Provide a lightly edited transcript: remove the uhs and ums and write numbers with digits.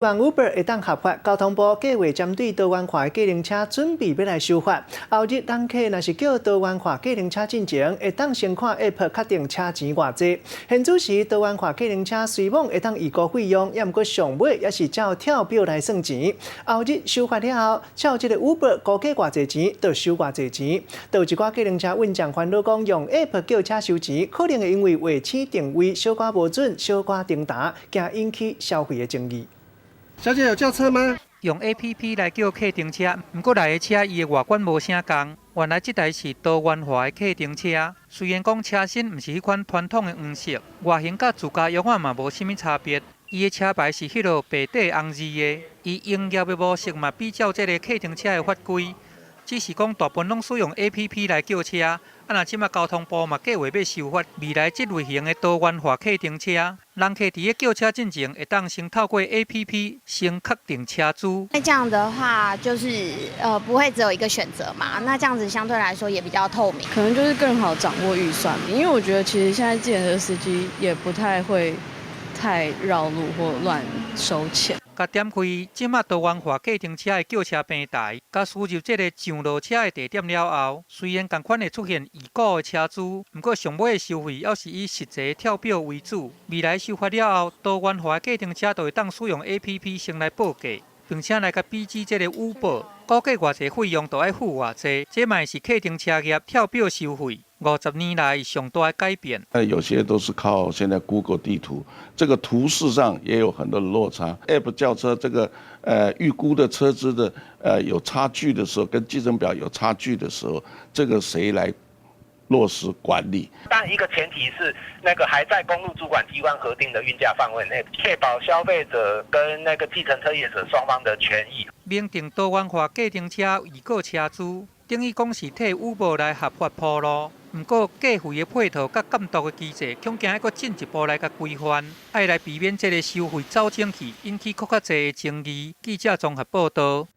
万 Uber 会当合法，交通部计划针对多元化的计程车准备要来修法。后日当客若是叫多元化计程车进前，会当先看 App 确定车钱偌济。现主时多元化计程车随网会当预估费用，也毋过上尾也是照跳表来算钱。后日修法了后，照这个 Uber 估计偌济钱，就收偌济钱。有一寡计程车运将烦恼讲用 App 叫车收钱，可能会因为位置定位小可无准、小可颠达，惊引起消费的争议。小姐有叫车吗？用 APP 来叫客停车，不过来的车伊的外观无啥共。原来这台是多元化的客停车，虽然讲车身毋是迄款传统的黄色，外形甲自家用啊嘛无啥物差别。伊的车牌是迄落白底红字的，伊营业的模式嘛比较这个客停车的法规，只是讲大部分拢使用 APP 来叫车。若即马交通部嘛计划要修法，未来这类型的多元化客停车，人客伫咧叫车进前会当先透过 APP 先确定车主。那这样的话，就是不会只有一个选择嘛？那这样子相对来说也比较透明，可能就是更好掌握预算。因为我觉得其实现在计程车司机也不太会太绕路或乱收钱。甲点开即马多元化计程车的叫车平台，甲输入这个上路车的地点了后，虽然同款会出现已故的车主，不过上尾的收费要是以实际跳表为主。未来修法了后，多元化计程车就会当使用 APP 先来报价，并且来甲比指这个 Uber， 估计偌济费用就要付偌济。这嘛是客停车业跳表收费50年来上大的改变。有些都是靠现在 Google 地图，这个图示上也有很多的落差。App 叫车这个预估的车资的有差距的时候，跟计程表有差距的时候，这个谁来落实管理？但一个前提是那个还在公路主管机关核定的运价范围内，确保消费者跟那个计程车业者双方的权益。明定多元化计程车已故车主，等于讲是替 Uber 来合法铺路。不过，计费的配套甲监督的机制，恐惊还阁进一步来甲规范，爱来避免这个收费走精去，引起更较侪的争议。记者综合报道。